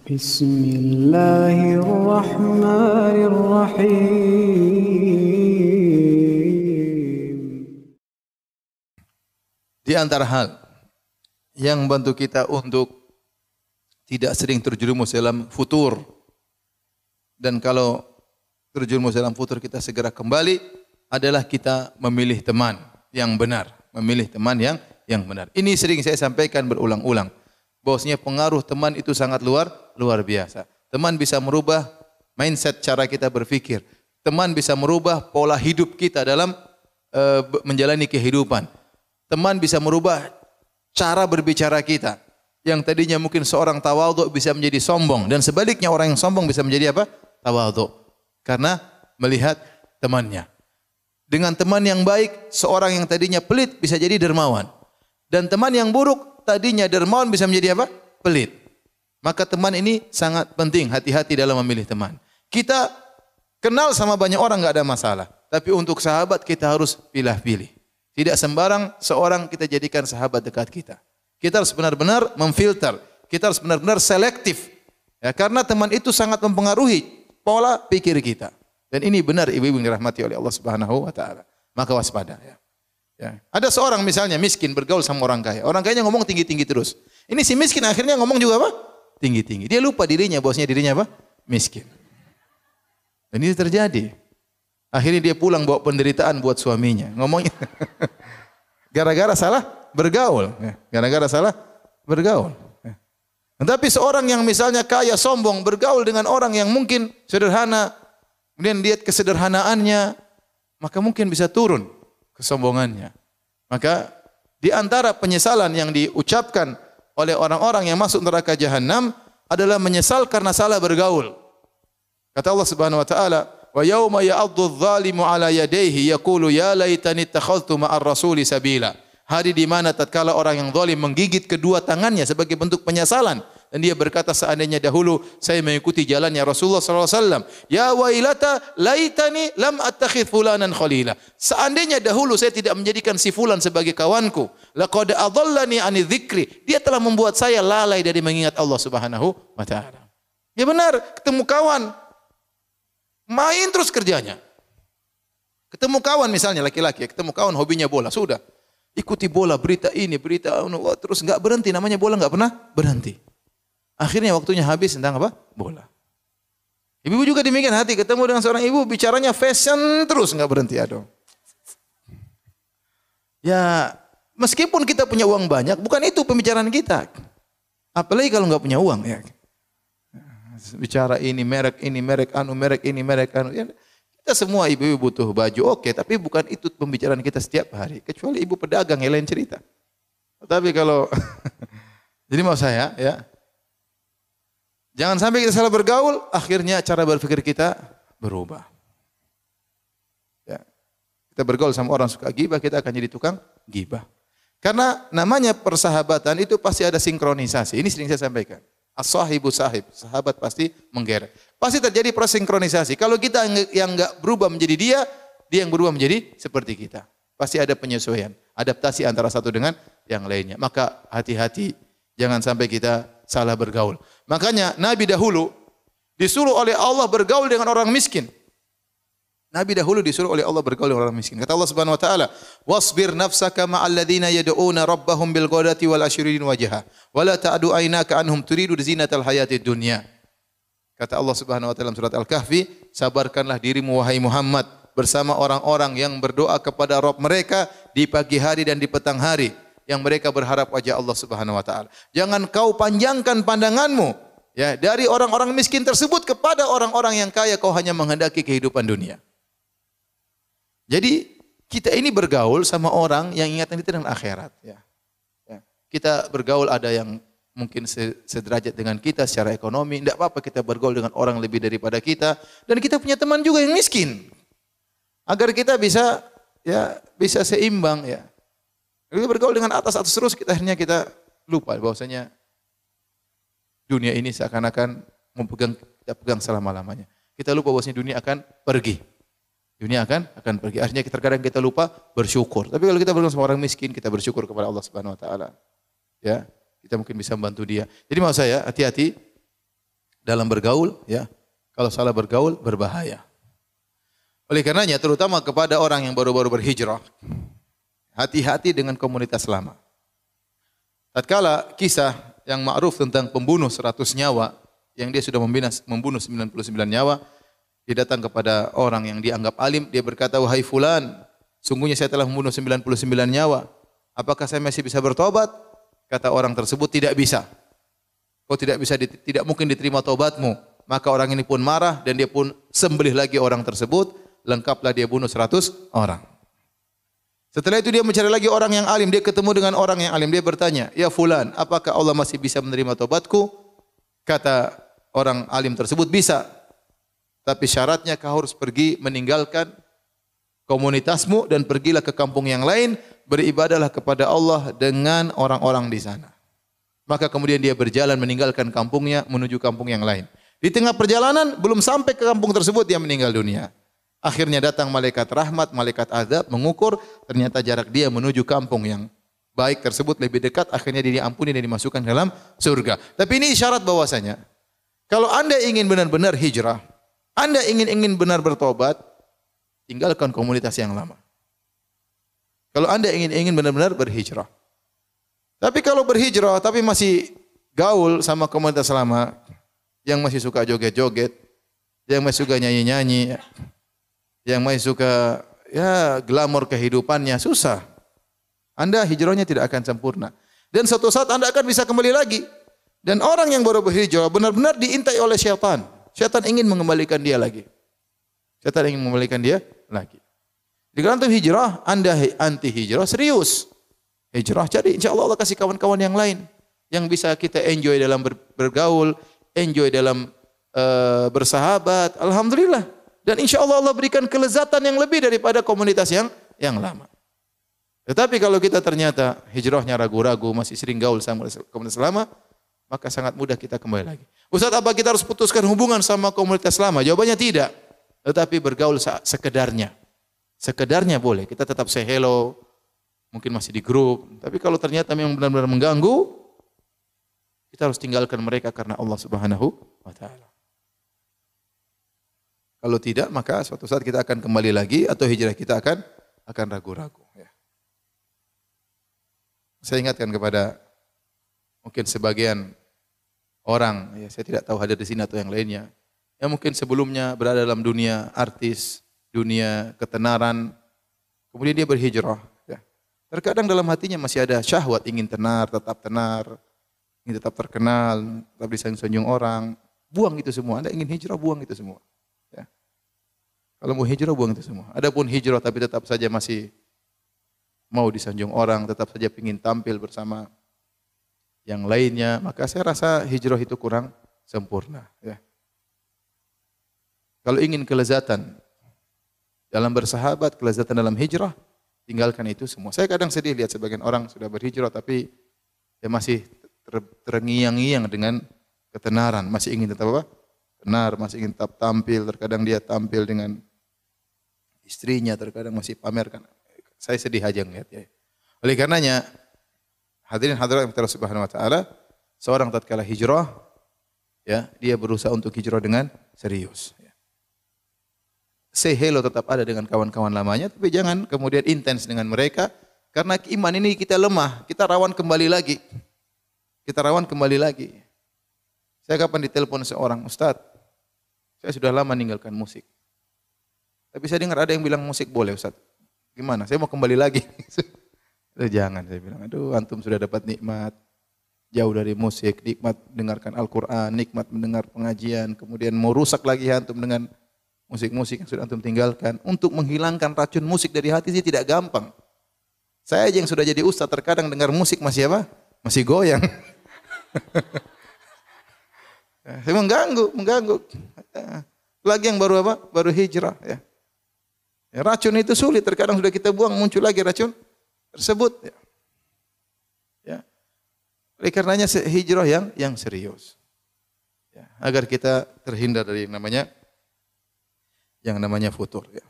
Bismillahirrahmanirrahim. Di antara hal yang membantu kita untuk tidak sering terjerumus dalam futur, dan kalau terjerumus dalam futur kita segera kembali, adalah kita memilih teman yang benar, memilih teman yang benar. Ini sering saya sampaikan berulang-ulang, bahwasanya pengaruh teman itu sangat luar biasa. Teman bisa merubah mindset cara kita berpikir. Teman bisa merubah pola hidup kita dalam menjalani kehidupan. Teman bisa merubah cara berbicara kita. Yang tadinya mungkin seorang tawadhu bisa menjadi sombong, dan sebaliknya orang yang sombong bisa menjadi apa? Tawadhu. Karena melihat temannya. Dengan teman yang baik, seorang yang tadinya pelit bisa jadi dermawan. Dan teman yang buruk, tadinya dermawan bisa menjadi apa? Pelit. Maka teman ini sangat penting, hati-hati dalam memilih teman. Kita kenal sama banyak orang enggak ada masalah, tapi untuk sahabat kita harus pilih-pilih. Tidak sembarang seorang kita jadikan sahabat dekat kita. Kita harus benar-benar memfilter, kita harus benar-benar selektif. Ya, karena teman itu sangat mempengaruhi pola pikir kita. Dan ini benar ibu-ibu yang dirahmati oleh Allah Subhanahu wa taala. Maka waspada ya. Ya. Ada seorang misalnya miskin bergaul sama orang kaya. Orang kayanya ngomong tinggi-tinggi terus. Ini si miskin akhirnya ngomong juga apa? Tinggi-tinggi. Dia lupa dirinya, bahwasanya dirinya apa? Miskin. Dan ini terjadi. Akhirnya dia pulang bawa penderitaan buat suaminya. Ngomongnya gara-gara salah bergaul. Gara-gara salah bergaul. Tetapi seorang yang misalnya kaya, sombong, bergaul dengan orang yang mungkin sederhana, kemudian lihat kesederhanaannya, maka mungkin bisa turun kesombongannya. Maka di antara penyesalan yang diucapkan oleh orang-orang yang masuk neraka jahanam adalah menyesal karena salah bergaul. Kata Allah Subhanahu wa taala, "Wa yauma ya'addu adh-dhalimu 'ala yadayhi yaqulu ya laitani ittakhadhtu ma'ar rasuli sabila." Hari di mana tatkala orang yang zalim menggigit kedua tangannya sebagai bentuk penyesalan, dan dia berkata, seandainya dahulu saya mengikuti jalannya Rasulullah sallallahu alaihi wasallam, ya wailata laitani lam attakhidh fulanan khalila. Seandainya dahulu saya tidak menjadikan si fulan sebagai kawanku, laqad adallani ani dzikri. Dia telah membuat saya lalai dari mengingat Allah Subhanahu wa taala. Ya benar, ketemu kawan main terus kerjanya. Ketemu kawan misalnya laki-laki, ketemu kawan hobinya bola, sudah ikuti bola, berita ini, berita terus enggak berhenti, namanya bola enggak pernah berhenti. Akhirnya waktunya habis tentang apa? Bola. Ibu juga demikian, hati ketemu dengan seorang ibu bicaranya fashion terus enggak berhenti, aduh. Ya, meskipun kita punya uang banyak, bukan itu pembicaraan kita. Apalagi kalau enggak punya uang ya. Bicara ini merek anu. Ya, kita semua ibu-ibu butuh baju, oke, tapi bukan itu pembicaraan kita setiap hari. Kecuali ibu pedagang yang lain cerita. Tapi kalau jadi mau saya ya, jangan sampai kita salah bergaul, akhirnya cara berpikir kita berubah. Ya. Kita bergaul sama orang suka gibah, kita akan jadi tukang gibah. Karena namanya persahabatan itu pasti ada sinkronisasi. Ini sering saya sampaikan. As-sahibu sahib, sahabat pasti menggeret. Pasti terjadi proses sinkronisasi. Kalau kita yang enggak berubah menjadi dia, dia yang berubah menjadi seperti kita. Pasti ada penyesuaian, adaptasi antara satu dengan yang lainnya. Maka hati-hati, jangan sampai kita salah bergaul. Makanya Nabi dahulu disuruh oleh Allah bergaul dengan orang miskin. Nabi dahulu disuruh oleh Allah bergaul dengan orang miskin. Kata Allah Subhanahu wa taala, "Wasbir nafsaka ma'al ladzina yad'una rabbahum bil ghadati wal ashirin wajha, wa la ta'du aynaka anhum turidu zinatal hayatid dunya." Kata Allah Subhanahu wa taala dalam surat Al-Kahfi, sabarkanlah dirimu wahai Muhammad bersama orang-orang yang berdoa kepada Rabb mereka di pagi hari dan di petang hari, yang mereka berharap wajah Allah Subhanahu wa taala. Jangan kau panjangkan pandanganmu ya dari orang-orang miskin tersebut kepada orang-orang yang kaya, kau hanya menghendaki kehidupan dunia. Jadi kita ini bergaul sama orang yang ingatan kita dengan akhirat. Ya. Ya. Kita bergaul ada yang mungkin sederajat dengan kita secara ekonomi, tidak apa-apa kita bergaul dengan orang lebih daripada kita, dan kita punya teman juga yang miskin, agar kita bisa seimbang ya. Kita bergaul dengan atas terus, akhirnya kita lupa bahwasanya dunia ini seakan-akan kita pegang selama-lamanya. Kita lupa bahwasanya dunia akan pergi. Dunia akan pergi. Akhirnya terkadang kita lupa bersyukur. Tapi kalau kita bergaul sama orang miskin, kita bersyukur kepada Allah Subhanahu wa taala. Ya, kita mungkin bisa membantu dia. Jadi mau saya hati-hati dalam bergaul, ya. Kalau salah bergaul berbahaya. Oleh karenanya terutama kepada orang yang baru-baru berhijrah, hati-hati dengan komunitas lama. Tatkala kisah yang ma'ruf tentang pembunuh 100 nyawa, yang dia sudah membunuh 99 nyawa, dia datang kepada orang yang dianggap alim, dia berkata, "Wahai fulan, sungguhnya saya telah membunuh 99 nyawa. Apakah saya masih bisa bertobat?" Kata orang tersebut, "Tidak bisa. Kau tidak bisa, tidak mungkin diterima tobatmu." Maka orang ini pun marah dan dia pun sembelih lagi orang tersebut, lengkaplah dia bunuh 100 orang. Setelah itu dia mencari lagi orang yang alim, dia ketemu dengan orang yang alim, dia bertanya, "Ya fulan, apakah Allah masih bisa menerima tobatku?" Kata orang alim tersebut, "Bisa. Tapi syaratnya kau harus pergi meninggalkan komunitasmu dan pergilah ke kampung yang lain, beribadahlah kepada Allah dengan orang-orang di sana." Maka kemudian dia berjalan meninggalkan kampungnya menuju kampung yang lain. Di tengah perjalanan belum sampai ke kampung tersebut dia meninggal dunia. Akhirnya datang malaikat rahmat, malaikat azab mengukur, ternyata jarak dia menuju kampung yang baik tersebut lebih dekat, akhirnya dia diampuni dan dimasukkan ke dalam surga. Tapi ini isyarat bahwasanya kalau Anda ingin benar-benar hijrah, Anda ingin benar bertobat, tinggalkan komunitas yang lama. Kalau Anda ingin benar-benar berhijrah. Tapi kalau berhijrah tapi masih gaul sama komunitas lama, yang masih suka joget-joget, yang masih suka nyanyi-nyanyi, yang masih suka ya glamor kehidupannya, susah. Anda hijrahnya tidak akan sempurna. Dan suatu saat Anda akan bisa kembali lagi. Dan orang yang baru berhijrah benar-benar diintai oleh syaitan. Syaitan ingin mengembalikan dia lagi. Syaitan ingin mengembalikan dia lagi. Di dalam hijrah, Anda anti hijrah serius. Hijrah jadi insya Allah Allah kasih kawan-kawan yang lain yang bisa kita enjoy dalam bergaul, enjoy dalam bersahabat. Alhamdulillah. Dan insya Allah Allah berikan kelezatan yang lebih daripada komunitas yang lama. Tetapi kalau kita ternyata hijrahnya ragu-ragu, masih sering gaul sama komunitas lama, maka sangat mudah kita kembali lagi. Ustaz, apa kita harus putuskan hubungan sama komunitas lama? Jawabannya tidak. Tetapi bergaul sekedarnya. Sekedarnya boleh. Kita tetap say hello, mungkin masih di grup. Tapi kalau ternyata memang benar-benar mengganggu, kita harus tinggalkan mereka karena Allah Subhanahu wa taala. Kalau tidak, maka suatu saat kita akan kembali lagi atau hijrah kita akan ragu-ragu. Ya. Saya ingatkan kepada mungkin sebagian orang, ya saya tidak tahu hadir di sini atau yang lainnya, yang mungkin sebelumnya berada dalam dunia artis, dunia ketenaran, kemudian dia berhijrah. Ya. Terkadang dalam hatinya masih ada syahwat ingin tenar, ingin tetap terkenal, tetap disanjung orang. Buang itu semua. Anda ingin hijrah, buang itu semua. Ya. Kalau mau hijrah, buang itu semua. Adapun hijrah tapi tetap saja masih mau disanjung orang, tetap saja ingin tampil bersama yang lainnya, maka saya rasa hijrah itu kurang sempurna. Ya. Kalau ingin kelezatan dalam bersahabat, kelezatan dalam hijrah, tinggalkan itu semua. Saya kadang sedih lihat sebagian orang sudah berhijrah tapi dia masih terngiang-ngiang dengan ketenaran, masih ingin tetap apa? Tenar, masih ingin tetap tampil, terkadang dia tampil dengan istrinya, terkadang masih pamerkan. Saya sedih aja ngeliat ya. Oleh karenanya, hadirin hadirat Allah Subhanahu wa taala, seorang tatkala hijrah, ya, dia berusaha untuk hijrah dengan serius. Ya. Say hello tetap ada dengan kawan-kawan lamanya, tapi jangan kemudian intens dengan mereka, karena iman ini kita lemah, kita rawan kembali lagi. Kita rawan kembali lagi. Saya kapan ditelepon seorang ustaz, saya sudah lama meninggalkan musik. Tapi saya dengar ada yang bilang musik boleh ustaz. Gimana? Saya mau kembali lagi. Jangan, saya bilang. Aduh, antum sudah dapat nikmat jauh dari musik, nikmat mendengarkan Al-Quran, nikmat mendengar pengajian, kemudian mau rusak lagi antum dengan musik-musik yang sudah antum tinggalkan. Untuk menghilangkan racun musik dari hati sih tidak gampang. Saya aja yang sudah jadi ustaz terkadang dengar musik masih apa? Masih goyang. Mengganggu. Lagi yang baru apa? Baru hijrah. Ya. Ya, racun itu sulit. Terkadang sudah kita buang, muncul lagi racun tersebut. Ya. Ya. Oleh karenanya hijrah yang serius. Ya. Agar kita terhindar dari yang namanya futur. Ya.